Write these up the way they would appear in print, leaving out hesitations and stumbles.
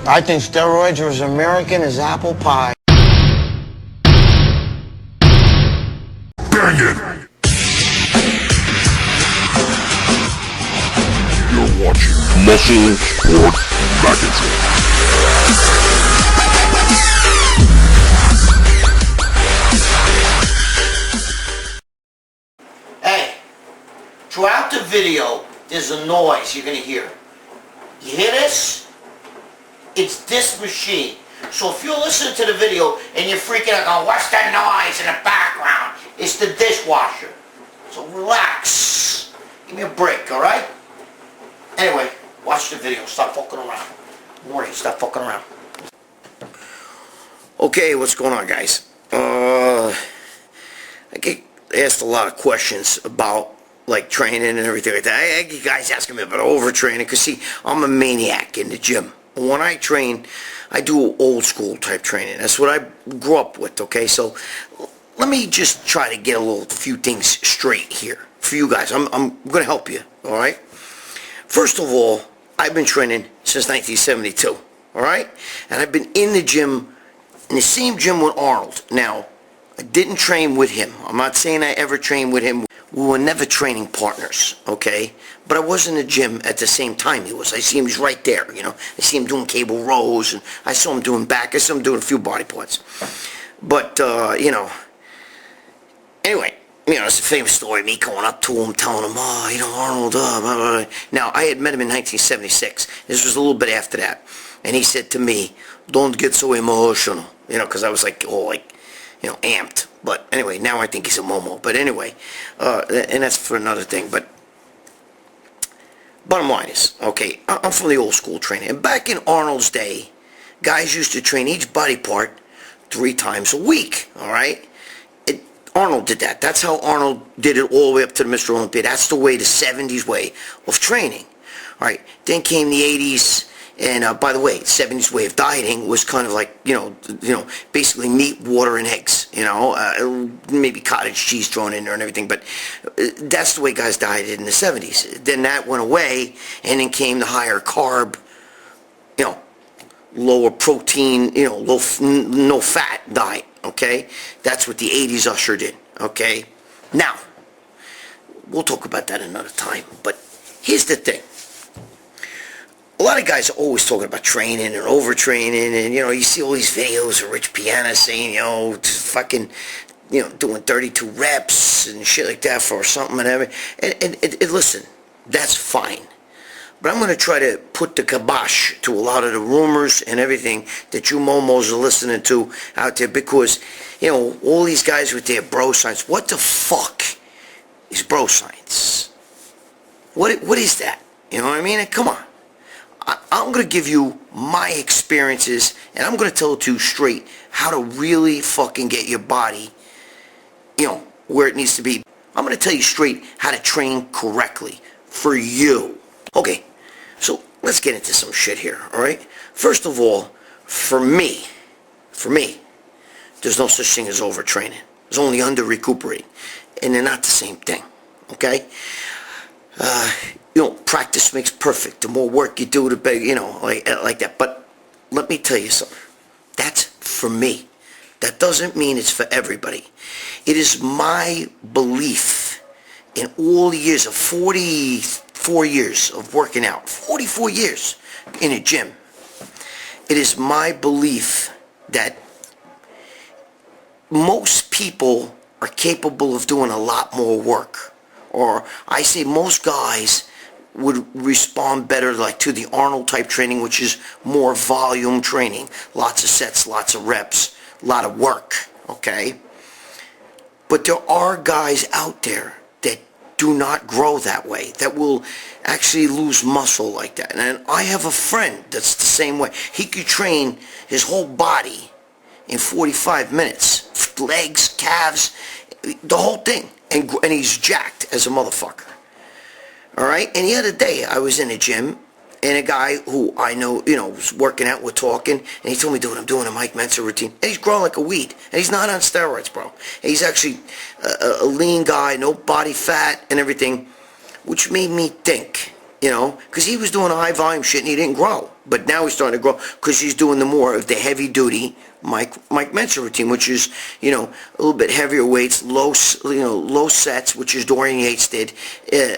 I think steroids are as American as apple pie. Bang it! You're watching Muscle Sport Magazine. Hey, throughout the video, there's a noise you're going to hear. You hear this? It's this machine. So if you're listening to the video and you're freaking out, going, what's that noise in the background? It's the dishwasher. So relax. Give me a break, alright? Anyway, watch the video. Stop fucking around. Morning, stop fucking around. Okay, what's going on, guys? I get asked a lot of questions about like training and everything like that. I get guys asking me about overtraining because, see, I'm a maniac in the gym. When I train, I do old school type training. That's what I grew up with, okay? So let me just try to get a few things straight here for you guys. I'm going to help you, all right? First of all, I've been training since 1972, all right? And I've been in the gym, in the same gym with Arnold. Now, I didn't train with him. I'm not saying I ever trained with him. We were never training partners, okay? But I was in the gym at the same time he was. I see him, he's right there, you know. I see him doing cable rows, and I saw him doing back. I saw him doing a few body parts. But, you know, anyway, you know, it's a famous story, me going up to him, telling him, oh, you know, Arnold, blah, blah, blah. Now, I had met him in 1976. This was a little bit after that. And he said to me, don't get so emotional, you know, because I was like, oh, like, you know, amped. But anyway, now I think he's a momo. But anyway, and that's for another thing. But bottom line is, okay, I'm from the old school training. And back in Arnold's day, guys used to train each body part 3 times a week, all right? Arnold did that. That's how Arnold did it all the way up to the Mr. Olympia. That's the way, the 70s way of training, all right? Then came the 80s. And by the way, 70s way of dieting was kind of like, you know, basically meat, water, and eggs, you know, maybe cottage cheese thrown in there and everything. But that's the way guys dieted in the 70s. Then that went away, and then came the higher carb, you know, lower protein, you know, no fat diet, okay? That's what the 80s ushered in, okay? Now, we'll talk about that another time. But here's the thing. A lot of guys are always talking about training and overtraining, and, you know, you see all these videos of Rich Piana saying, you know, fucking, you know, doing 32 reps and shit like that for something and everything. And listen, that's fine. But I'm going to try to put the kibosh to a lot of the rumors and everything that you momos are listening to out there, because, you know, all these guys with their bro science, what the fuck is bro science? What is that? You know what I mean? Come on. I'm going to give you my experiences, and I'm going to tell it to you straight how to really fucking get your body, you know, where it needs to be. I'm going to tell you straight how to train correctly for you. Okay, so let's get into some shit here, all right? First of all, for me, there's no such thing as overtraining. There's only under-recuperating, and they're not the same thing, okay? You know, practice makes perfect. The more work you do, the better, you know, like that. But let me tell you something. That's for me. That doesn't mean it's for everybody. It is my belief in all the years of 44 years of working out, 44 years in a gym. It is my belief that most people are capable of doing a lot more work. Or I say most guys would respond better like to the Arnold type training, which is more volume training. Lots of sets, lots of reps, a lot of work, okay? But there are guys out there that do not grow that way, that will actually lose muscle like that. And I have a friend that's the same way. He could train his whole body in 45 minutes. Legs, calves, the whole thing. And he's jacked as a motherfucker. All right? And the other day, I was in a gym, and a guy who I know, you know, was working out, we're talking, and he told me, dude, I'm doing a Mike Mentzer routine. And he's growing like a weed. And he's not on steroids, bro. And he's actually a lean guy, no body fat and everything, which made me think, You know, because he was doing a high volume shit and he didn't grow. But now he's starting to grow because he's doing the more of the heavy duty Mike Mentzer routine, which is, you know, a little bit heavier weights, low sets, which is Dorian Yates did,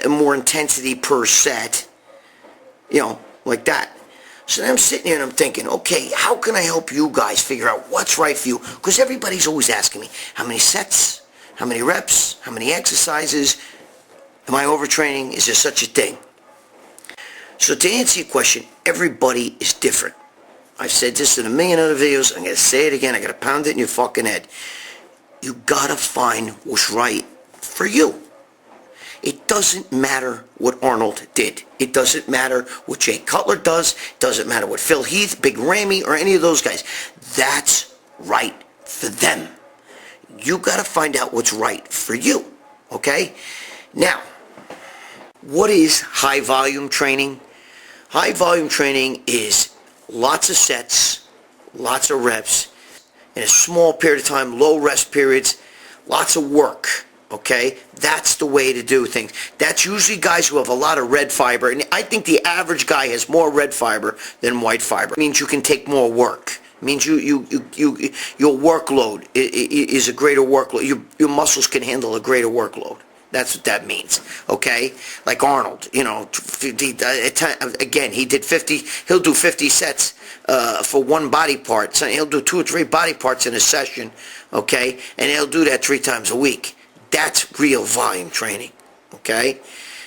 more intensity per set, you know, like that. So then I'm sitting here and I'm thinking, okay, how can I help you guys figure out what's right for you? Because everybody's always asking me, how many sets, how many reps, how many exercises, am I overtraining? Is there such a thing? So to answer your question, everybody is different. I've said this in a million other videos. I'm going to say it again. I got to pound it in your fucking head. You got to find what's right for you. It doesn't matter what Arnold did. It doesn't matter what Jay Cutler does. It doesn't matter what Phil Heath, Big Ramy, or any of those guys. That's right for them. You got to find out what's right for you. Okay? Now, what is high volume training? High volume training is lots of sets, lots of reps, in a small period of time, low rest periods, lots of work, okay? That's the way to do things. That's usually guys who have a lot of red fiber, and I think the average guy has more red fiber than white fiber. It means you can take more work. It means your workload is a greater workload. Your muscles can handle a greater workload. That's what that means, okay? Like Arnold, you know, again, he did 50, he'll do 50 sets for one body part. So he'll do 2 or 3 body parts in a session, okay? And he'll do that 3 times a week. That's real volume training, okay?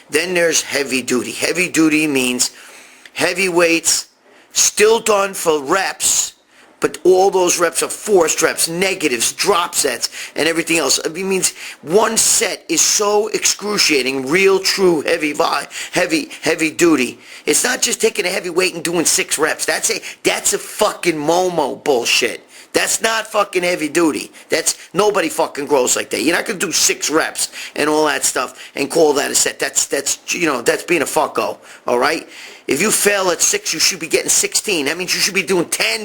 Then there's heavy duty. Heavy duty means heavy weights, still done for reps, but all those reps are forced reps, negatives, drop sets, and everything else. It means one set is so excruciating, real, true, heavy duty. It's not just taking a heavy weight and doing 6 reps. That's a fucking Momo bullshit. That's not fucking heavy duty. Nobody fucking grows like that. You're not gonna do 6 reps and all that stuff and call that a set. That's being a fucko. All right. If you fail at 6, you should be getting 16. That means you should be doing 10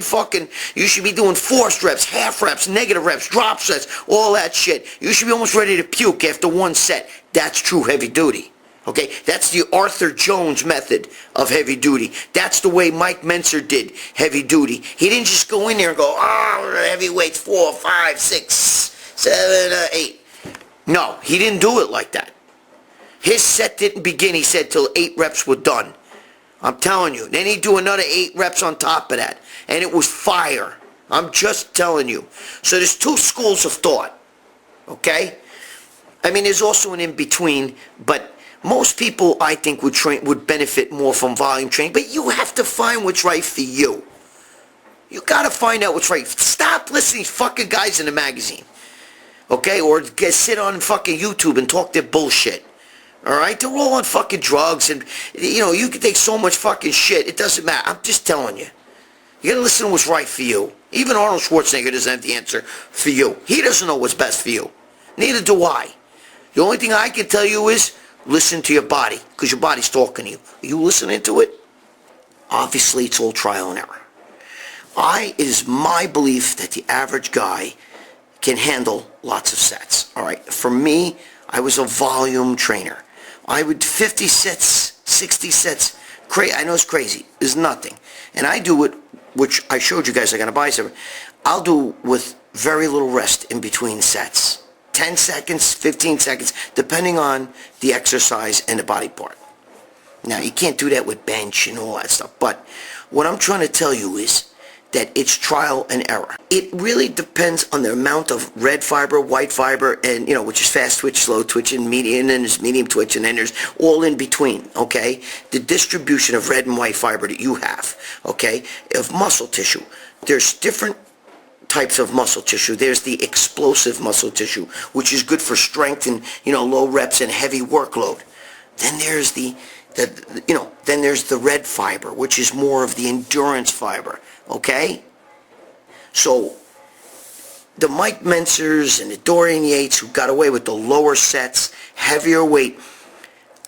you should be doing forced reps, half reps, negative reps, drop sets, all that shit. You should be almost ready to puke after 1 set. That's true heavy duty. Okay, that's the Arthur Jones method of heavy duty. That's the way Mike Mentzer did heavy duty. He didn't just go in there and go, oh, heavy weights, 4, 5, 6, 7, 8. No, he didn't do it like that. His set didn't begin, he said, till 8 reps were done. I'm telling you. Then he'd do another 8 reps on top of that. And it was fire. I'm just telling you. So there's 2 schools of thought. Okay? I mean, there's also an in-between, but most people, I think, would benefit more from volume training. But you have to find what's right for you. You got to find out what's right. Stop listening to these fucking guys in the magazine. Okay? Or sit on fucking YouTube and talk their bullshit. Alright? They're all on fucking drugs and, you know, you can take so much fucking shit. It doesn't matter. I'm just telling you. You gotta listen to what's right for you. Even Arnold Schwarzenegger doesn't have the answer for you. He doesn't know what's best for you. Neither do I. The only thing I can tell you is listen to your body, because your body's talking to you. Are you listening to it? Obviously, it's all trial and error. It is my belief that the average guy can handle lots of sets. Alright? For me, I was a volume trainer. I would 50 sets, 60 sets. I know it's crazy. It's nothing. And I do it, which I showed you guys, I got a bicep. I'll do with very little rest in between sets. 10 seconds, 15 seconds, depending on the exercise and the body part. Now, you can't do that with bench and all that stuff. But what I'm trying to tell you is that it's trial and error. It really depends on the amount of red fiber, white fiber, and, you know, which is fast twitch, slow twitch, and medium, and then there's medium twitch, and then there's all in between, okay? The distribution of red and white fiber that you have, okay, of muscle tissue. There's different types of muscle tissue. There's the explosive muscle tissue, which is good for strength and, you know, low reps and heavy workload. Then there's then there's the red fiber, which is more of the endurance fiber. Okay? So, the Mike Mentzers and the Dorian Yates who got away with the lower sets, heavier weight,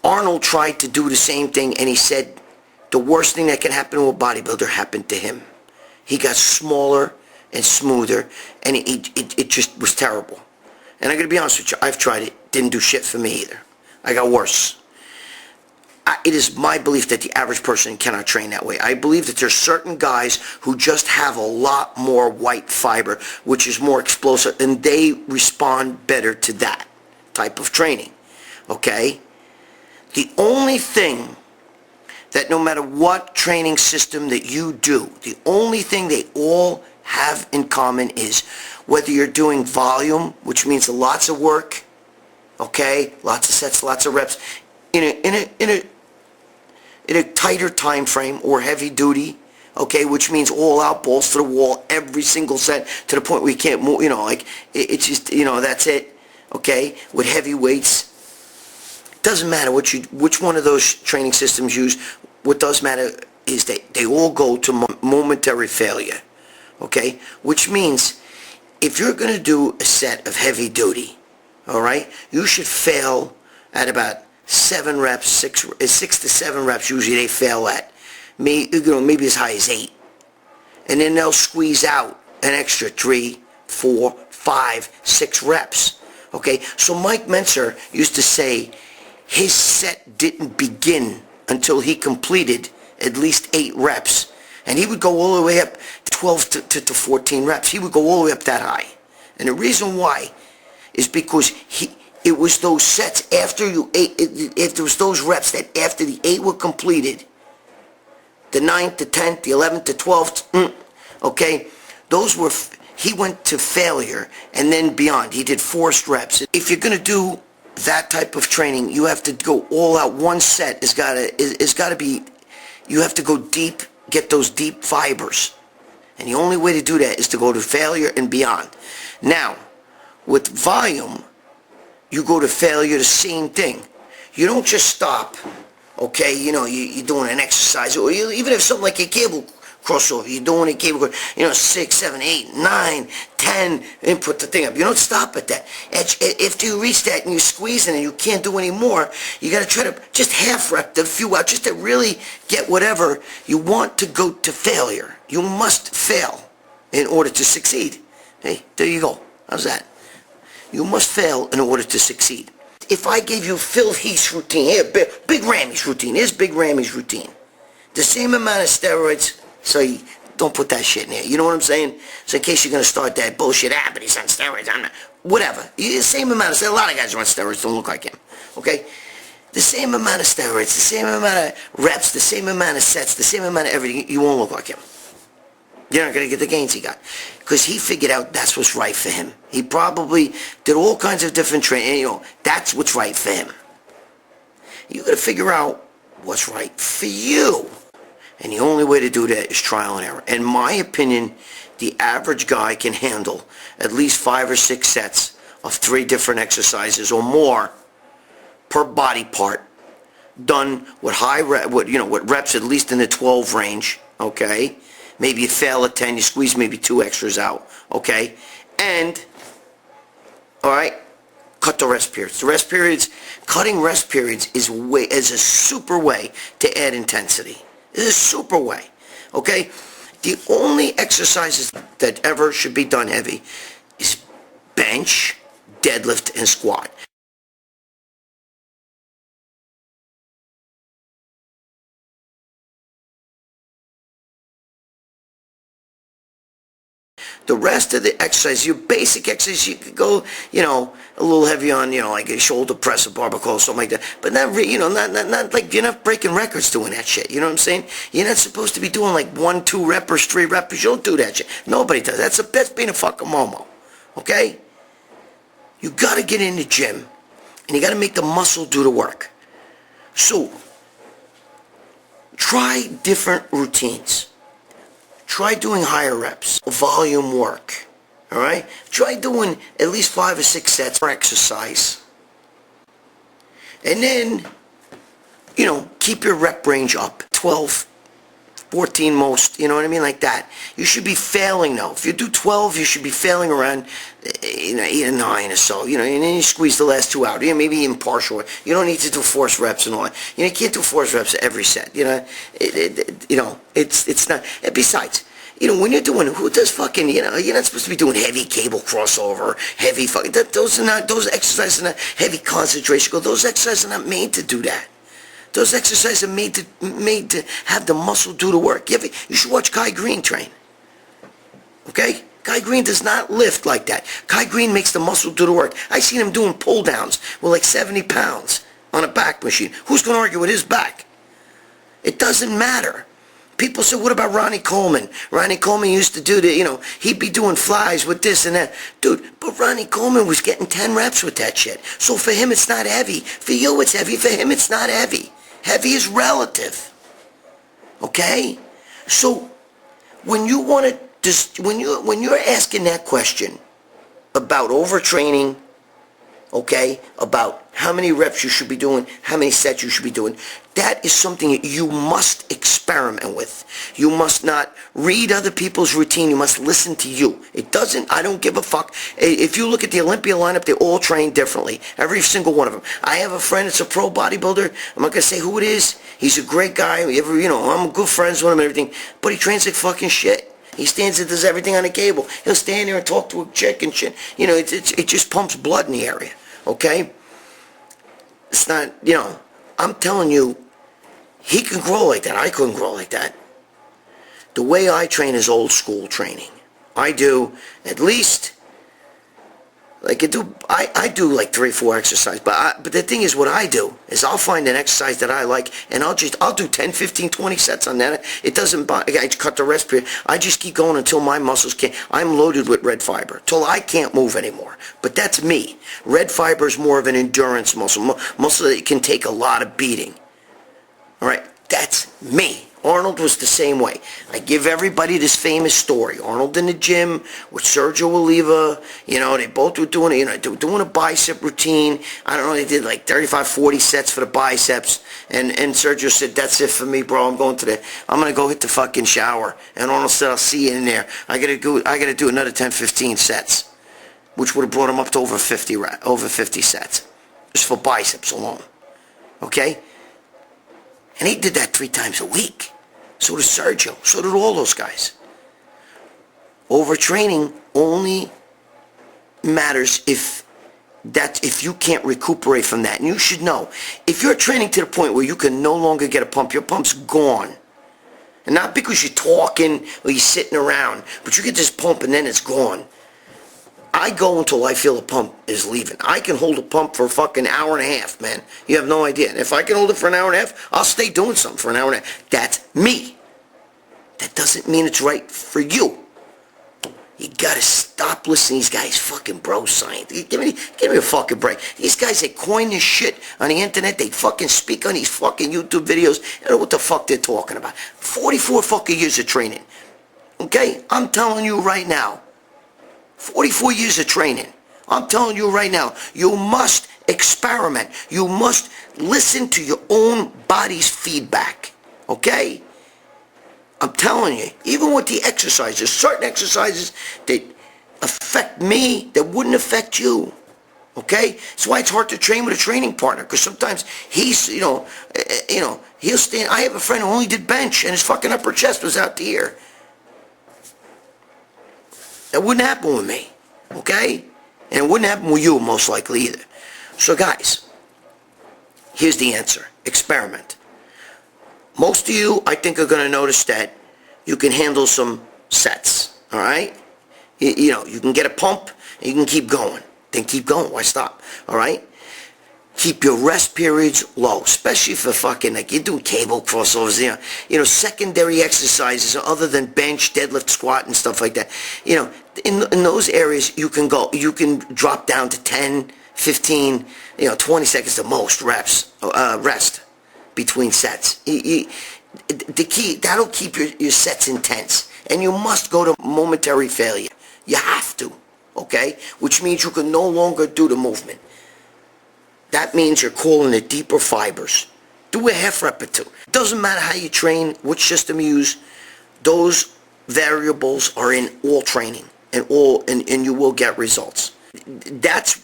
Arnold tried to do the same thing, and he said the worst thing that can happen to a bodybuilder happened to him. He got smaller and smoother, and it just was terrible. And I'm going to be honest with you, I've tried it. Didn't do shit for me either. I got worse. it is my belief that the average person cannot train that way. I believe that there's certain guys who just have a lot more white fiber, which is more explosive, and they respond better to that type of training. Okay? The only thing that no matter what training system that you do, the only thing they all have in common is whether you're doing volume, which means lots of work, okay, lots of sets, lots of reps, in a tighter time frame, or heavy duty, okay, which means all out, balls to the wall, every single set, to the point where you can't move, like, it's just, that's it, okay, with heavy weights. Doesn't matter which one of those training systems you use. What does matter is they all go to momentary failure, okay, which means if you're going to do a set of heavy duty, all right, you should fail at about 7 reps, 6 to 7 reps. Usually they fail at maybe as high as 8, and then they'll squeeze out an extra 3, 4, 5, 6 reps. Okay, so Mike Mentzer used to say his set didn't begin until he completed at least 8 reps, and he would go all the way up 12 to 14 reps. He would go all the way up that high, and the reason why is because it was those sets after you ate, if there was those reps that after the 8 were completed, the 9th, the 10th, the 11th, the 12th, okay, those were, he went to failure and then beyond. He did forced reps. If you're going to do that type of training, you have to go all out. One set is gotta be, you have to go deep, get those deep fibers. And the only way to do that is to go to failure and beyond. Now, with volume, you go to failure, the same thing. You don't just stop, okay, you're doing an exercise, or even if something like a cable crossover, you're doing a cable, 6, 7, 8, 9, 10, and put the thing up. You don't stop at that. After you reach that and you squeeze it and you can't do any more, you got to try to just half rep the few out, just to really get whatever you want to go to failure. You must fail in order to succeed. Hey, there you go. How's that? You must fail in order to succeed. If I gave you Phil Heath's routine, here, Big Rammy's routine, here's Big Rammy's routine. The same amount of steroids, so you don't put that shit in there. You know what I'm saying? So in case you're going to start that bullshit, but he's on steroids, I'm not. Whatever. The same amount of steroids. A lot of guys who are on steroids don't look like him. Okay? The same amount of steroids, the same amount of reps, the same amount of sets, the same amount of everything. You won't look like him. You're not going to get the gains he got. Because he figured out that's what's right for him. He probably did all kinds of different training. That's what's right for him. You got to figure out what's right for you. And the only way to do that is trial and error. In my opinion, the average guy can handle at least 5 or 6 sets of 3 different exercises or more per body part, done with with reps at least in the 12 range, okay? Maybe you fail at 10, you squeeze maybe 2 extras out, okay? And, all right, cut the rest periods. Cutting rest periods is a super way to add intensity. It's a super way, okay? The only exercises that ever should be done heavy is bench, deadlift, and squat. The rest of the exercise, your basic exercise, you could go, a little heavy on, like a shoulder press or barbell, something like that. But not, not like, you're not breaking records doing that shit. You know what I'm saying? You're not supposed to be doing like 1, 2 reppers, 3 reppers. You don't do that shit. Nobody does. That's being a fucking momo. Okay? You got to get in the gym, and you got to make the muscle do the work. So, try different routines. Try doing higher reps, volume work, all right? Try doing at least 5 or 6 sets per exercise. And then, keep your rep range up, 12, 14 most, you know what I mean, like that. You should be failing, though. If you do 12, you should be failing around 8 or 9 or so, and then you squeeze the last 2 out, maybe even partial. You don't need to do forced reps and all that. You can't do forced reps every set, it's not, and besides, when you're doing, who does fucking, you're not supposed to be doing heavy cable crossover, heavy those exercises are not heavy concentration. Those exercises are not made to do that. Those exercises are made to have the muscle do the work. You should watch Kai Green train. Okay? Kai Green does not lift like that. Kai Green makes the muscle do the work. I seen him doing pull downs with like 70 pounds on a back machine. Who's going to argue with his back? It doesn't matter. People say, what about Ronnie Coleman? Ronnie Coleman used to do he'd be doing flies with this and that. Dude, but Ronnie Coleman was getting 10 reps with that shit. So for him, it's not heavy. For you, it's heavy. For him, it's not heavy. Heavy is relative. Okay? So when you want to, when you're asking that question about overtraining, okay, about how many reps you should be doing, how many sets you should be doing, that is something that you must experiment with. You must not read other people's routine. You must listen to you. I don't give a fuck. If you look at the Olympia lineup, they all train differently. Every single one of them. I have a friend that's a pro bodybuilder. I'm not going to say who it is. He's a great guy. I'm good friends with him and everything. But he trains like fucking shit. He stands and does everything on the cable. He'll stand there and talk to a chick and shit. It just pumps blood in the area. Okay? It's not, I'm telling you, he can grow like that. I couldn't grow like that. The way I train is old school training. I do at least, I do like 3 or 4 exercises. But the thing is, what I do is I'll find an exercise that I like, and I'll do 10, 15, 20 sets on that. It doesn't bother. I cut the rest period. I just keep going until my muscles can't. I'm loaded with red fiber till I can't move anymore. But that's me. Red fiber is more of an endurance muscle that can take a lot of beating. All right, that's me. Arnold was the same way. I give everybody this famous story. Arnold in the gym with Sergio Oliva. They both were doing a bicep routine. I don't know, they did like 35, 40 sets for the biceps. And Sergio said, that's it for me, bro. I'm going to go hit the fucking shower. And Arnold said, I'll see you in there. I gotta do another 10, 15 sets, which would have brought him up to over 50 sets, just for biceps alone. Okay? And he did that 3 times a week. So did Sergio. So did all those guys. Overtraining only matters if you can't recuperate from that. And you should know, if you're training to the point where you can no longer get a pump, your pump's gone. And not because you're talking or you're sitting around, but you get this pump and then it's gone. I go until I feel the pump is leaving. I can hold a pump for a fucking hour and a half, man. You have no idea. And if I can hold it for an hour and a half, I'll stay doing something for an hour and a half. That's me. That doesn't mean it's right for you. You gotta stop listening to these guys fucking bro science. Give me a fucking break. These guys, they coin this shit on the internet. They fucking speak on these fucking YouTube videos. I don't know what the fuck they're talking about. 44 fucking years of training. Okay? I'm telling you right now. 44 years of training. I'm telling you right now, you must experiment. You must listen to your own body's feedback. Okay? I'm telling you, even with the exercises, certain exercises that affect me that wouldn't affect you. Okay? That's why it's hard to train with a training partner, because sometimes he'll stand. I have a friend who only did bench and his fucking upper chest was out to here. That wouldn't happen with me, okay? And it wouldn't happen with you, most likely, either. So, guys, here's the answer. Experiment. Most of you, I think, are going to notice that you can handle some sets, all right? You can get a pump, and you can keep going. Then keep going. Why stop, all right? Keep your rest periods low, especially for fucking, like, you're doing cable crossovers, secondary exercises other than bench, deadlift, squat, and stuff like that. In those areas, you can drop down to 10, 15, 20 seconds the most reps, rest between sets. The key, that'll keep your sets intense. And you must go to momentary failure. You have to, okay? Which means you can no longer do the movement. That means you're calling it deeper fibers. Do a half rep or 2. Doesn't matter how you train, which system you use. Those variables are in all training and you will get results. That's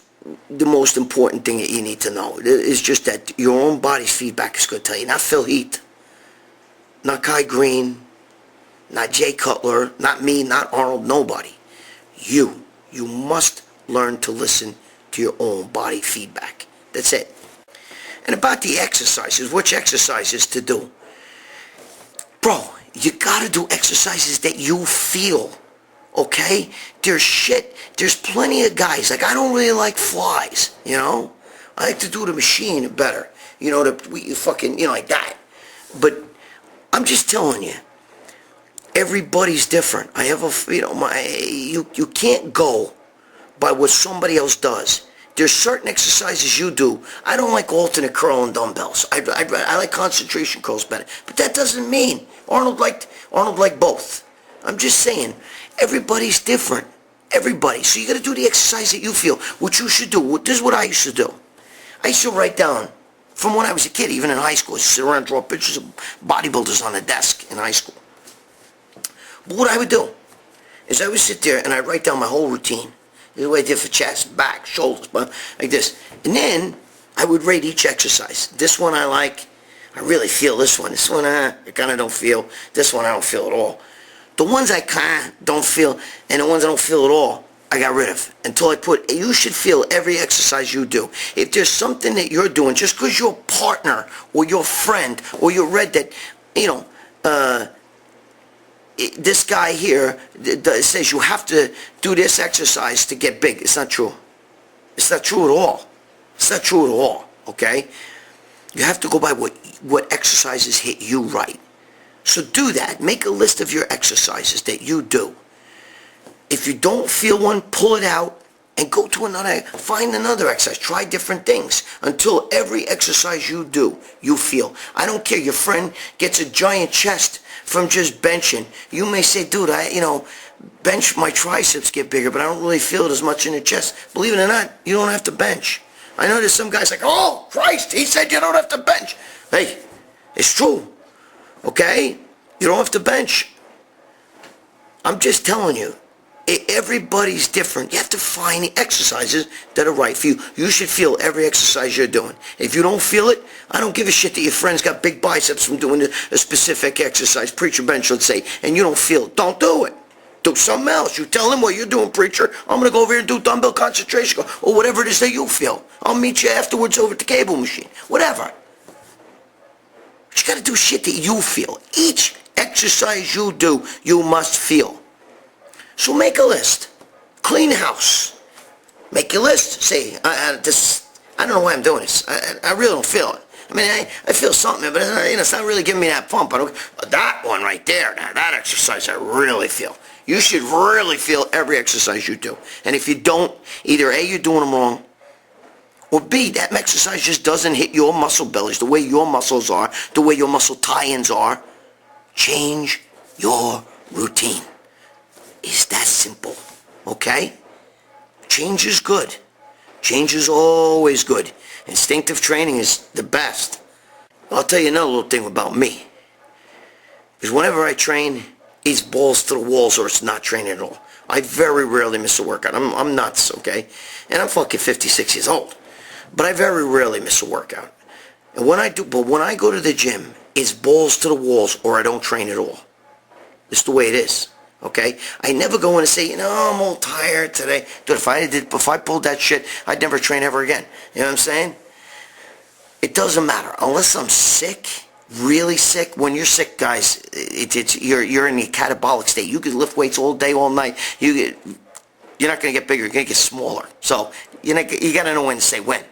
the most important thing that you need to know. It's just that your own body's feedback is going to tell you. Not Phil Heath, not Kai Green, not Jay Cutler, not me, not Arnold, nobody. You must learn to listen to your own body feedback. That's it. And about the exercises, which exercises to do. Bro, you gotta do exercises that you feel, okay? There's plenty of guys, like I don't really like flies, you know? I like to do the machine better, you know, like that. But I'm just telling you, everybody's different. I have you can't go by what somebody else does. There's certain exercises you do. I don't like alternate curl and dumbbells. I like concentration curls better. But that doesn't mean Arnold liked both. I'm just saying, everybody's different. Everybody. So you got to do the exercise that you feel. What you should do. This is what I used to do. I used to write down, from when I was a kid, even in high school, I used to sit around and draw pictures of bodybuilders on the desk in high school. But what I would do is I would sit there and I'd write down my whole routine. This is what I did for chest, back, shoulders, like this. And then I would rate each exercise. This one I like. I really feel this one. This one I kind of don't feel. This one I don't feel at all. The ones I kind of don't feel and the ones I don't feel at all, I got rid of. Until I put, you should feel every exercise you do. If there's something that you're doing, just because your partner or your friend or you read that, you know, this guy here says you have to do this exercise to get big. It's not true. It's not true at all. It's not true at all, okay? You have to go by what exercises hit you right. So do that. Make a list of your exercises that you do. If you don't feel one, pull it out and go to another, find another exercise. Try different things until every exercise you do, you feel. I don't care. Your friend gets a giant chest from just benching. You may say, dude, bench, my triceps get bigger, but I don't really feel it as much in the chest. Believe it or not, you don't have to bench. I know there's some guys like, oh, Christ, he said you don't have to bench. Hey, it's true, okay? You don't have to bench. I'm just telling you, everybody's different. You have to find the exercises that are right for you. You should feel every exercise you're doing. If you don't feel it, I don't give a shit that your friend's got big biceps from doing a specific exercise, preacher bench, let's say, and you don't feel it. Don't do it. Do something else. You tell him what you're doing, preacher. I'm going to go over here and do dumbbell concentration or whatever it is that you feel. I'll meet you afterwards over at the cable machine. Whatever. But you got to do shit that you feel. Each exercise you do, you must feel. So make a list. Clean house. Make your list. Say, I don't know why I'm doing this. I really don't feel it. I mean, I feel something, but it's not really giving me that pump. That one right there, now that exercise I really feel. You should really feel every exercise you do. And if you don't, either A, you're doing them wrong, or B, that exercise just doesn't hit your muscle bellies, the way your muscles are, the way your muscle tie-ins are. Change your routine. It's that simple, okay? Change is good. Change is always good. Instinctive training is the best. I'll tell you another little thing about me. Because whenever I train, it's balls to the walls or it's not training at all. I very rarely miss a workout. I'm nuts, okay? And I'm fucking 56 years old. But I very rarely miss a workout. And when I go to the gym, it's balls to the walls or I don't train at all. It's the way it is. Okay? I never go in and say, I'm all tired today. Dude, if I pulled that shit, I'd never train ever again. You know what I'm saying? It doesn't matter. Unless I'm sick, really sick. When you're sick, guys, you're in the catabolic state. You can lift weights all day, all night. You're not going to get bigger. You're going to get smaller. So you got to know when to say when.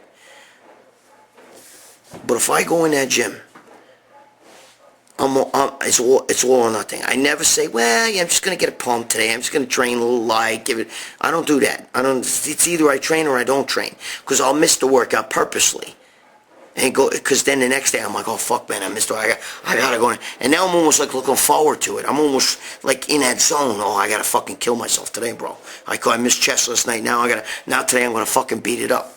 But if I go in that gym, it's all or nothing. I never say, well, yeah, I'm just going to get a pump today. I'm just going to train a little light. Give it. I don't do that. It's either I train or I don't train. Because I'll miss the workout purposely. And because then the next day I'm like, oh, fuck, man, I missed it. I got to go in. And now I'm almost like looking forward to it. I'm almost like in that zone. Oh, I got to fucking kill myself today, bro. I missed chest last night. Now today I'm going to fucking beat it up.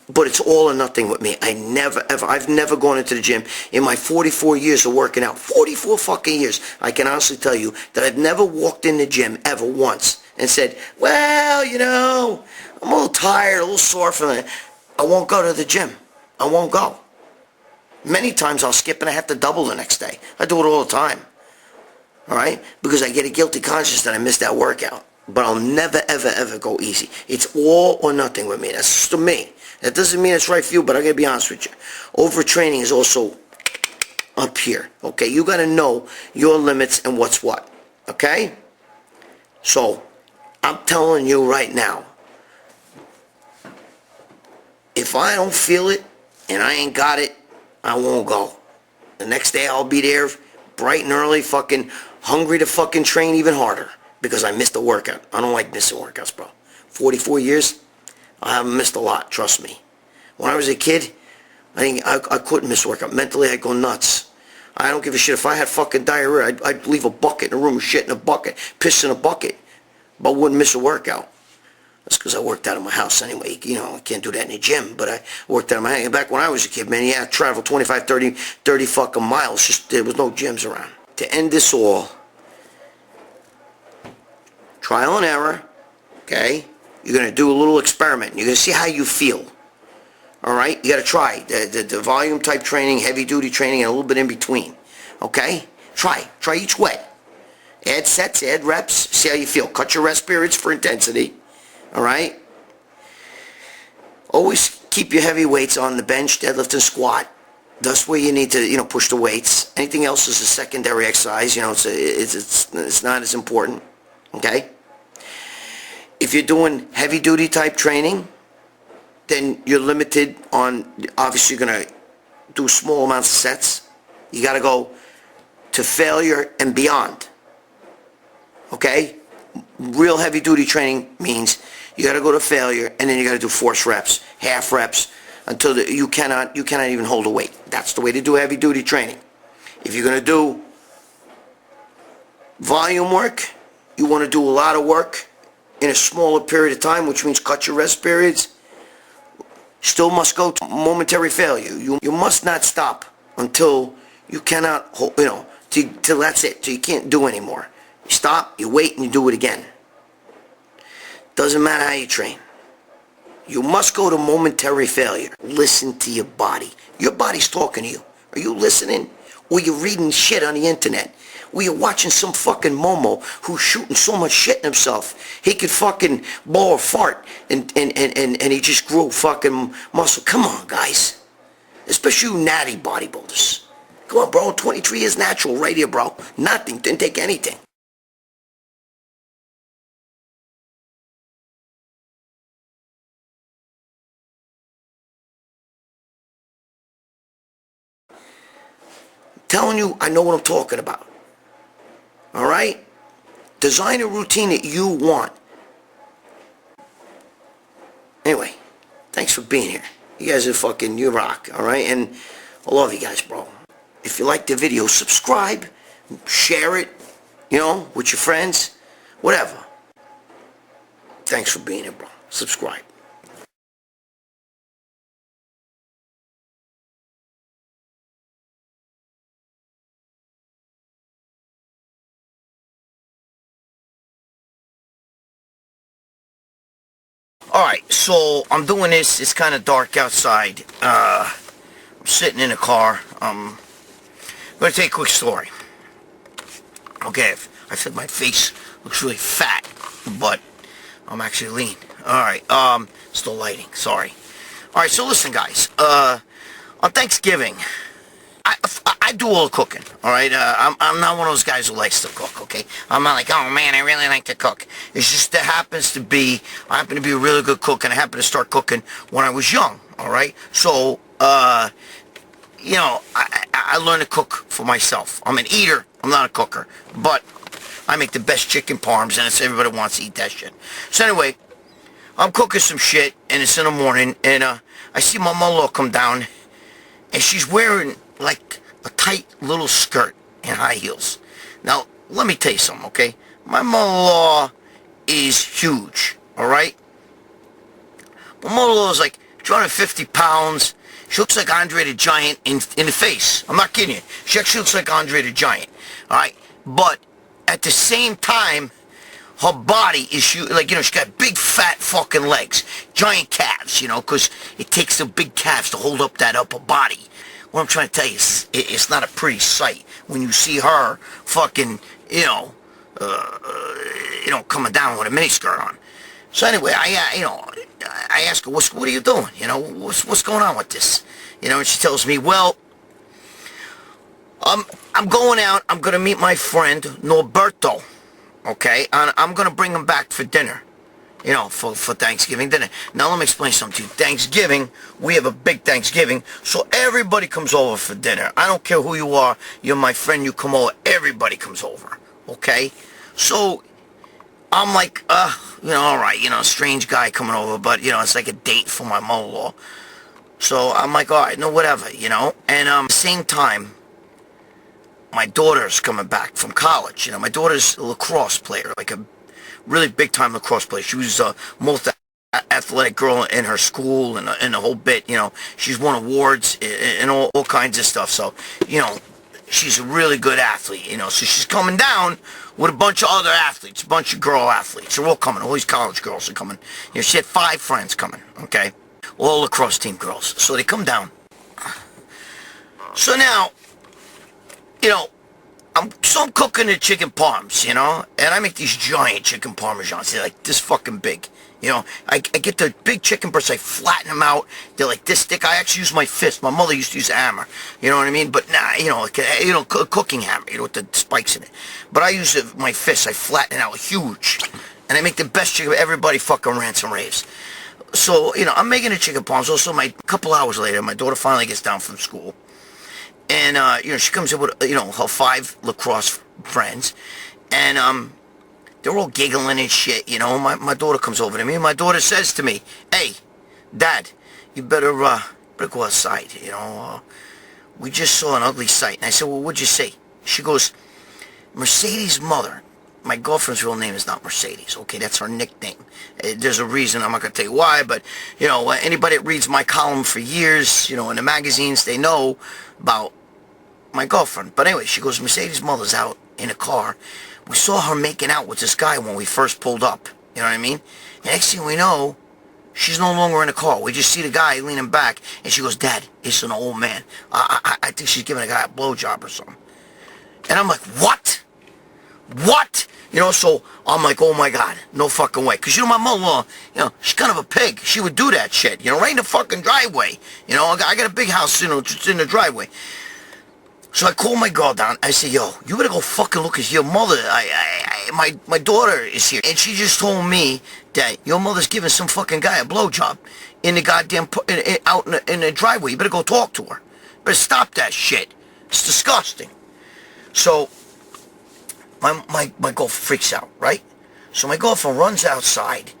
But it's all or nothing with me. I've never gone into the gym in my 44 years of working out. 44 fucking years. I can honestly tell you that I've never walked in the gym ever once and said, well, I'm a little tired, a little sore from it. I won't go to the gym. I won't go. Many times I'll skip and I have to double the next day. I do it all the time. All right? Because I get a guilty conscience that I missed that workout. but I'll never, ever, ever go easy. It's all or nothing with me. That's just to me. That doesn't mean it's right for you, but I gotta be honest with you. Overtraining is also up here, okay? You gotta know your limits and what's what, okay? So, I'm telling you right now, if I don't feel it and I ain't got it, I won't go. The next day I'll be there bright and early, fucking hungry to fucking train even harder because I missed a workout. I don't like missing workouts, bro. 44 years, I haven't missed a lot, trust me. When I was a kid, I couldn't miss a workout. Mentally, I'd go nuts. I don't give a shit. If I had fucking diarrhea, I'd leave a bucket in a room, shit in a bucket, piss in a bucket, but wouldn't miss a workout. That's because I worked out of my house anyway. You know, I can't do that in the gym, but I worked out of my house. Back when I was a kid, man, yeah, I traveled 25, 30 fucking miles. Just there was no gyms around. To end this all, trial and error, okay? You're going to do a little experiment. You're going to see how you feel. All right? You got to try the volume type training, heavy duty training, and a little bit in between. Okay? Try each way. Add sets, add reps, see how you feel. Cut your rest periods for intensity. All right? Always keep your heavy weights on the bench, deadlift, and squat. That's where you need to, push the weights. Anything else is a secondary exercise. It's not as important. Okay? If you're doing heavy duty type training, then you're limited on, obviously you're going to do small amounts of sets. You got to go to failure and beyond. Okay? Real heavy duty training means you got to go to failure and then you got to do force reps, half reps, until you cannot even hold a weight. That's the way to do heavy duty training. If you're going to do volume work, you want to do a lot of work in a smaller period of time, which means cut your rest periods. Still must go to momentary failure. You must not stop until you cannot hold, till that's it, till you can't do anymore. You stop, you wait, and you do it again. Doesn't matter how you train. You must go to momentary failure. Listen to your body. Your body's talking to you. Are you listening? Or you're reading shit on the internet? Or you're watching some fucking Momo who's shooting so much shit in himself he could fucking blow a fart and he just grew fucking muscle. Come on, guys. Especially you natty bodybuilders. Come on, bro. 23 years natural right here, bro. Nothing. Didn't take anything. Telling you, I know what I'm talking about. All right? Design a routine that you want. Anyway, thanks for being here. You guys are fucking, you rock, all right? And I love you guys, bro. If you like the video, subscribe, share it, with your friends, whatever. Thanks for being here, bro. Subscribe. Alright, so I'm doing this. It's kind of dark outside. I'm sitting in a car. I'm going to tell you a quick story. Okay, I said my face looks really fat, but I'm actually lean. Alright, still lighting, sorry. Alright, so listen guys, on Thanksgiving, I do all the cooking, alright? I'm not one of those guys who likes to cook, okay? I'm not like, oh man, I really like to cook. It's just that I happen to be a really good cook, and I happen to start cooking when I was young, alright? So, I learned to cook for myself. I'm an eater, I'm not a cooker, but I make the best chicken parms, and everybody wants to eat that shit. So anyway, I'm cooking some shit, and it's in the morning, and I see my mother-in-law come down, and she's wearing like a tight little skirt and high heels. Now, let me tell you something, okay? My mother-in-law is huge, alright? My mother-in-law is like 250 pounds. She looks like Andre the Giant in the face. I'm not kidding you. She actually looks like Andre the Giant, alright? But at the same time, her body is huge. Like, she's got big fat fucking legs. Giant calves, because it takes the big calves to hold up that upper body. What I'm trying to tell you is, it's not a pretty sight when you see her fucking, coming down with a miniskirt on. So anyway, I ask her, what are you doing? What's going on with this? And she tells me, well, I'm going out. I'm going to meet my friend, Norberto, okay? And I'm going to bring him back for dinner, for Thanksgiving dinner. Now, let me explain something to you. Thanksgiving, we have a big Thanksgiving, so everybody comes over for dinner. I don't care who you are. You're my friend. You come over. Everybody comes over, okay? So I'm like, all right, strange guy coming over, but, it's like a date for my mother-in-law. So I'm like, all right, no, whatever, And same time, my daughter's coming back from college. My daughter's a lacrosse player, like a really big-time lacrosse player. She was the most athletic girl in her school and the whole bit, She's won awards and all kinds of stuff. So, she's a really good athlete, So she's coming down with a bunch of other athletes, a bunch of girl athletes. They're all coming. All these college girls are coming. She had 5 friends coming, okay? All lacrosse team girls. So they come down. So now, I'm cooking the chicken parms, and I make these giant chicken parmesans. They're like this fucking big. I get the big chicken breasts, I flatten them out. They're like this thick. I actually use my fist. My mother used to use a hammer. You know what I mean? But nah, a cooking hammer, with the spikes in it. But I use my fist. I flatten it out huge. And I make the best chicken. Everybody fucking rants and raves. So, I'm making the chicken parms. Also, a couple hours later, my daughter finally gets down from school. And, she comes in with, her 5 lacrosse friends. And, they're all giggling and shit, My daughter comes over to me, and my daughter says to me, hey, Dad, you better go outside, we just saw an ugly sight. And I said, well, what'd you see? She goes, Mercedes' mother. My girlfriend's real name is not Mercedes, okay? That's her nickname. There's a reason, I'm not going to tell you why, but, anybody that reads my column for years, in the magazines, they know about my girlfriend. But anyway, she goes, Mercedes' mother's out in a car. We saw her making out with this guy when we first pulled up. You know what I mean? And next thing we know, she's no longer in the car. We just see the guy leaning back, and she goes, Dad, it's an old man. I think she's giving a guy a blowjob or something. And I'm like, what? What? So I'm like, oh my God, no fucking way. Because, my mother-in-law, she's kind of a pig. She would do that shit, right in the fucking driveway. I got a big house, just in the driveway. So I call my girl down. I say, yo, you better go fucking look at your mother. My daughter is here. And she just told me that your mother's giving some fucking guy a blowjob in the goddamn, out in the driveway. You better go talk to her. Better stop that shit. It's disgusting. So my girl freaks out, right? So my girlfriend runs outside.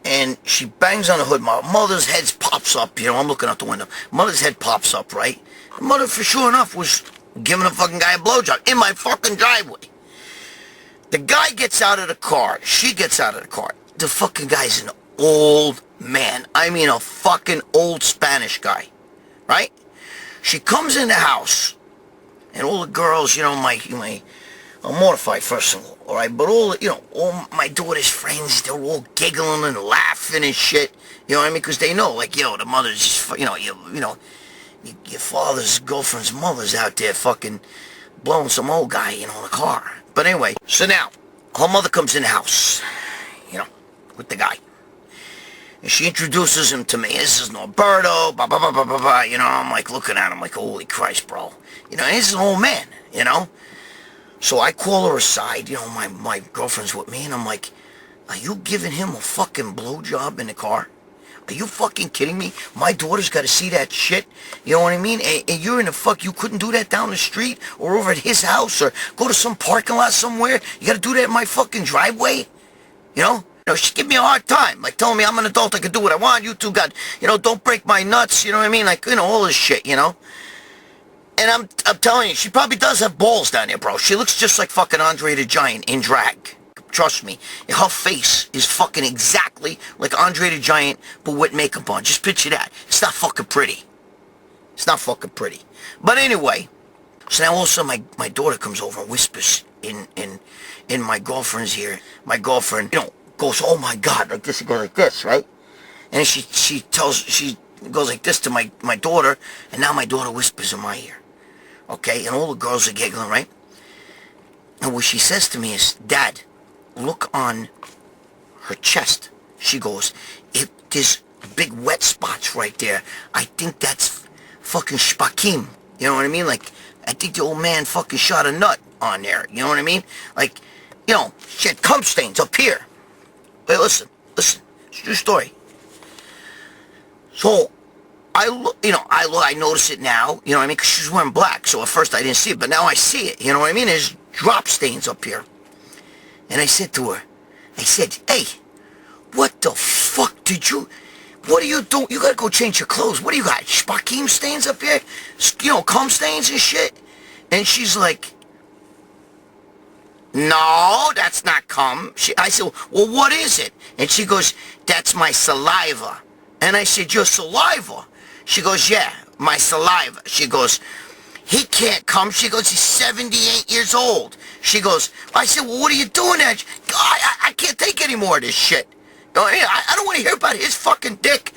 And she bangs on the hood. My mother's head pops up. I'm looking out the window. Mother's head pops up, right? Mother, for sure enough, was giving a fucking guy a blowjob in my fucking driveway. The guy gets out of the car. She gets out of the car. The fucking guy's an old man. I mean a fucking old Spanish guy. Right? She comes in the house. And all the girls, I'm mortified, first of all. Alright? But all my daughter's friends, they're all giggling and laughing and shit. You know what I mean? Because they know, like, the mother's just, your father's girlfriend's mother's out there fucking blowing some old guy, in the car. But anyway, so now, her mother comes in the house, with the guy. And she introduces him to me. This is Norberto, blah, blah, blah, blah, blah, blah. I'm like looking at him like, holy Christ, bro. And this is an old man, So I call her aside, my girlfriend's with me, and I'm like, are you giving him a fucking blowjob in the car? Are you fucking kidding me? My daughter's got to see that shit. You know what I mean? And you're in the fuck. You couldn't do that down the street or over at his house or go to some parking lot somewhere. You got to do that in my fucking driveway. She give me a hard time. Like telling me I'm an adult. I can do what I want. You two got, don't break my nuts. You know what I mean? Like, all this shit, And I'm telling you, she probably does have balls down there, bro. She looks just like fucking Andre the Giant in drag. Trust me, her face is fucking exactly like Andre the Giant, but with makeup on. Just picture that. It's not fucking pretty. It's not fucking pretty. But anyway, so now also my daughter comes over and whispers in my girlfriend's ear. My girlfriend, goes, oh my God, like this, goes like this, right? And she goes like this to my daughter, and now my daughter whispers in my ear. Okay, and all the girls are giggling, right? And what she says to me is, Dad, look on her chest. She goes, there's big wet spots right there. I think that's fucking shpakim. You know what I mean? Like, I think the old man fucking shot a nut on there. You know what I mean? Like, you know, she had cum stains up here. Wait, listen. It's a true story. So, I notice it now, you know what I mean? Because she's wearing black, so at first I didn't see it, but now I see it, you know what I mean? There's drop stains up here. And I said to her, hey, what the fuck what are you doing? You gotta go change your clothes. What do you got? Spakim stains up here? You know, cum stains and shit? And she's like, no, that's not cum. I said, well, what is it? And she goes, that's my saliva. And I said, your saliva? She goes, yeah, my saliva. She goes, he can't come. She goes, he's 78 years old. She goes, I said, well, what are you doing there? I can't take any more of this shit. You know, I don't want to hear about his fucking dick,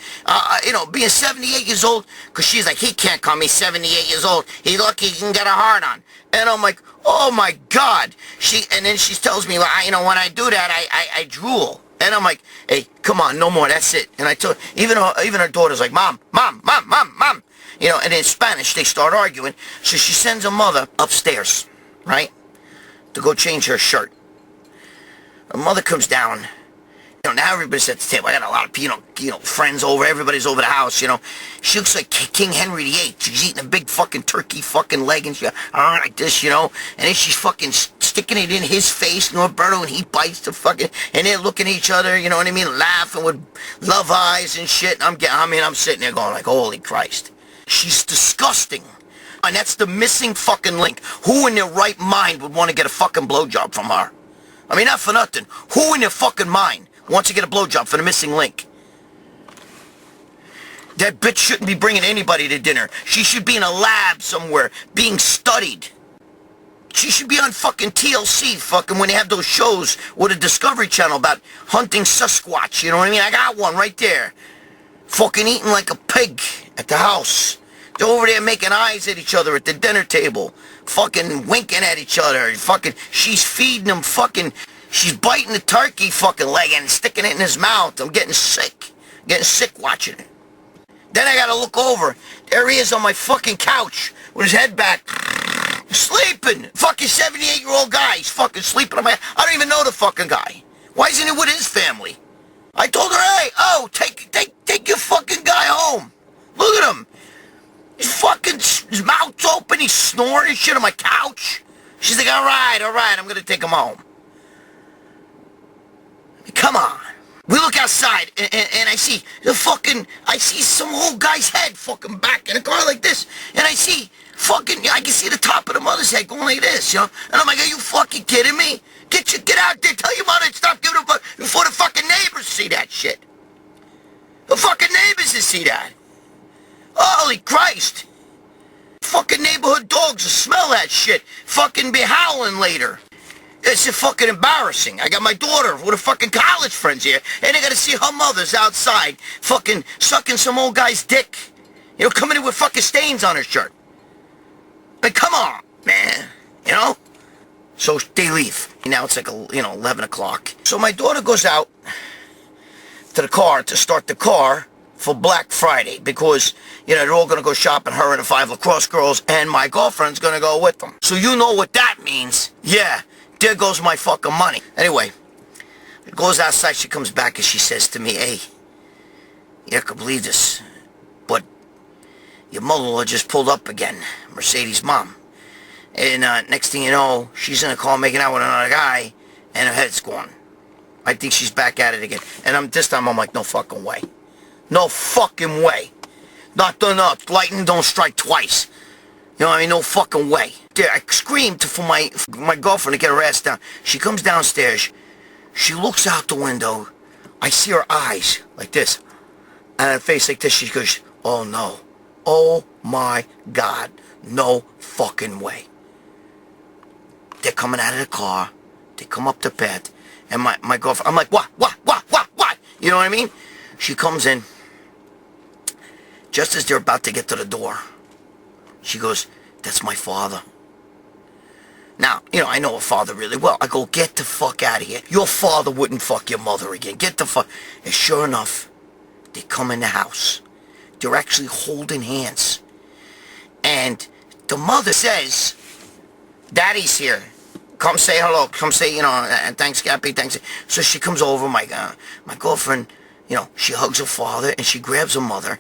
being 78 years old. Because she's like, he can't come. He's 78 years old. He's lucky he can get a hard on. And I'm like, oh, my God. And then she tells me, well, when I do that, I drool. And I'm like, hey, come on, no more, that's it. And I told, even her daughter's like, Mom. You know, and in Spanish, they start arguing. So she sends her mother upstairs, right, to go change her shirt. Her mother comes down. You know, now everybody's at the table. I got a lot of, friends over. Everybody's over the house, you know. She looks like King Henry VIII. She's eating a big fucking turkey fucking leg and she, like this, you know. And then she's fucking sticking it in his face, Norberto, and he bites the fucking, and they're looking at each other, you know what I mean, laughing with love eyes and shit. And I'm sitting there going like, holy Christ. She's disgusting. And that's the missing fucking link. Who in their right mind would want to get a fucking blowjob from her? I mean, not for nothing. Who in their fucking mind wants to get a blowjob for the missing link? That bitch shouldn't be bringing anybody to dinner. She should be in a lab somewhere, being studied. She should be on fucking TLC, fucking when they have those shows with a Discovery Channel about hunting Sasquatch, you know what I mean? I got one right there. Fucking eating like a pig at the house. They're over there making eyes at each other at the dinner table. Fucking winking at each other. Fucking, she's feeding them fucking, she's biting the turkey fucking leg and sticking it in his mouth. I'm getting sick. Getting sick watching it. Then I gotta look over. There he is on my fucking couch with his head back. Sleeping. Fucking 78-year-old guy. He's fucking sleeping on my... I don't even know the fucking guy. Why isn't he with his family? I told her, hey, take your fucking guy home. Look at him. His mouth's open. He's snoring shit on my couch. She's like, all right, I'm gonna take him home. Come on. We look outside, and I see some old guy's head fucking back in a car like this, and I can see the top of the mother's head going like this, you know? And I'm like, are you fucking kidding me? Get out there, tell your mother to stop giving a fuck before the fucking neighbors see that shit. The fucking neighbors will see that. Holy Christ. Fucking neighborhood dogs will smell that shit. Fucking be howling later. It's fucking embarrassing. I got my daughter with her fucking college friends here, and they gotta see her mother's outside fucking sucking some old guy's dick. You know, coming in with fucking stains on her shirt. Like, come on, man. You know? So they leave. Now it's like, 11 o'clock. So my daughter goes out to the car to start the car for Black Friday because, they're all gonna go shopping, her and the 5 lacrosse girls, and my girlfriend's gonna go with them. So you know what that means. Yeah. There goes my fucking money. Anyway, it goes outside, she comes back and she says to me, hey, you can believe this, but your mother-in-law just pulled up again, Mercedes' mom. And next thing you know, she's in a car making out with another guy, and her head's gone. I think she's back at it again. And this time I'm like, no fucking way. No fucking way. Not lightning don't strike twice. You know what I mean? No fucking way. I screamed for my girlfriend to get her ass down. She comes downstairs. She looks out the window. I see her eyes like this. And her face like this. She goes, oh no. Oh my God. No fucking way. They're coming out of the car. They come up to bed. And my girlfriend, I'm like, what? You know what I mean? She comes in. Just as they're about to get to the door. She goes, that's my father. Now, I know her father really well. I go, get the fuck out of here. Your father wouldn't fuck your mother again. Get the fuck. And sure enough, they come in the house. They're actually holding hands. And the mother says, Daddy's here. Come say hello. Come say, thanks, Gappy, thanks. So she comes over, my girlfriend, she hugs her father and she grabs her mother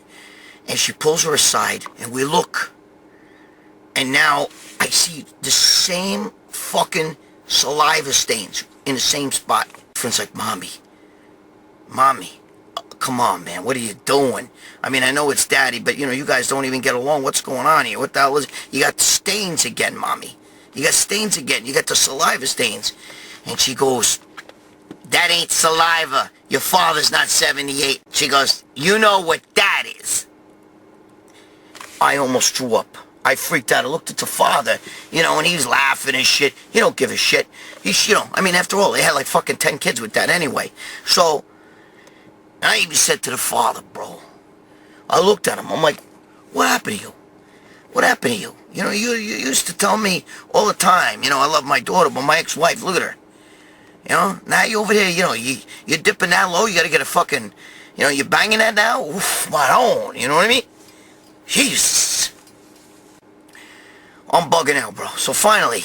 and she pulls her aside and we look. And now I see the same fucking saliva stains in the same spot. Friend's like, Mommy, come on, man, what are you doing? I mean, I know it's Daddy, but, you guys don't even get along. What's going on here? What the hell is it? You got stains again, Mommy. You got stains again. You got the saliva stains. And she goes, that ain't saliva. Your father's not 78. She goes, you know what that is. I almost threw up. I freaked out. I looked at the father, and he was laughing and shit. He don't give a shit. After all, they had like fucking 10 kids with that anyway. So, I even said to the father, bro, I looked at him. I'm like, what happened to you? What happened to you? You used to tell me all the time, I love my daughter, but my ex-wife, look at her. Now you over there, you're dipping that low, you gotta get a fucking, you're banging that now? Oof, my own, you know what I mean? Jesus. I'm bugging out, bro. So finally,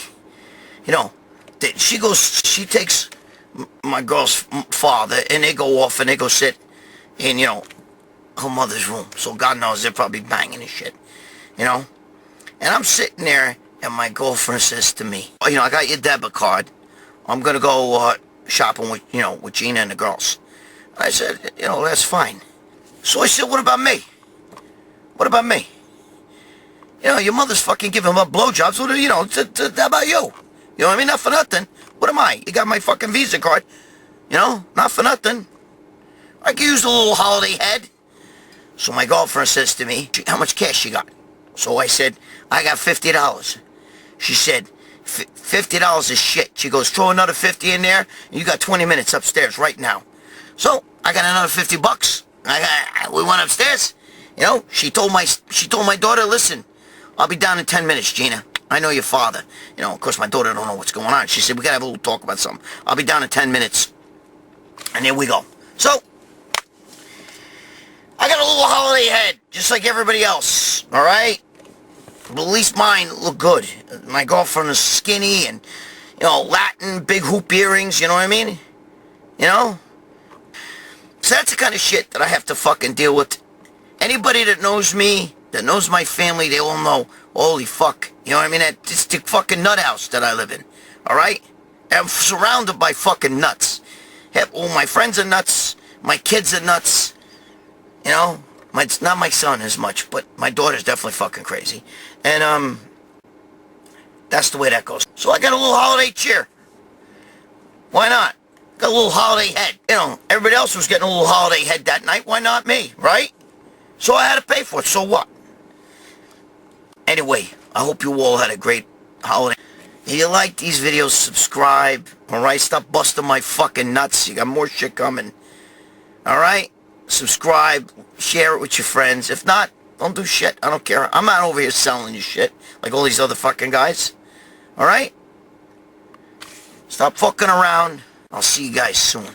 she takes my girl's father, and they go off, and they go sit in, her mother's room. So God knows they're probably banging and shit, And I'm sitting there, and my girlfriend says to me, I got your debit card. I'm going to go shopping with, with Gina and the girls. I said, that's fine. So I said, what about me? What about me? Your mother's fucking giving up blowjobs. What, how about you? You know what I mean? Not for nothing. What am I? You got my fucking Visa card. Not for nothing. I could use a little holiday head. So my girlfriend says to me, how much cash you got? So I said, I got $50. She said, $50 is shit. She goes, throw another 50 in there, and you got 20 minutes upstairs right now. So I got another $50. We went upstairs. She told my daughter, listen, I'll be down in 10 minutes, Gina. I know your father. Of course, my daughter don't know what's going on. She said, we gotta have a little talk about something. I'll be down in 10 minutes. And there we go. So, I got a little holiday head, just like everybody else, all right? But at least mine look good. My girlfriend is skinny and, Latin, big hoop earrings, you know what I mean? So that's the kind of shit that I have to fucking deal with. Anybody that knows me, that knows my family, they all know, holy fuck, you know what I mean? It's the fucking nut house that I live in, all right? I'm surrounded by fucking nuts. All my friends are nuts, my kids are nuts, it's not my son as much, but my daughter's definitely fucking crazy. And, that's the way that goes. So I got a little holiday cheer. Why not? Got a little holiday head. Everybody else was getting a little holiday head that night. Why not me, right? So I had to pay for it. So what? Anyway, I hope you all had a great holiday. If you like these videos, subscribe. Alright? Stop busting my fucking nuts. You got more shit coming. Alright? Subscribe. Share it with your friends. If not, don't do shit. I don't care. I'm not over here selling you shit like all these other fucking guys. Alright? Stop fucking around. I'll see you guys soon.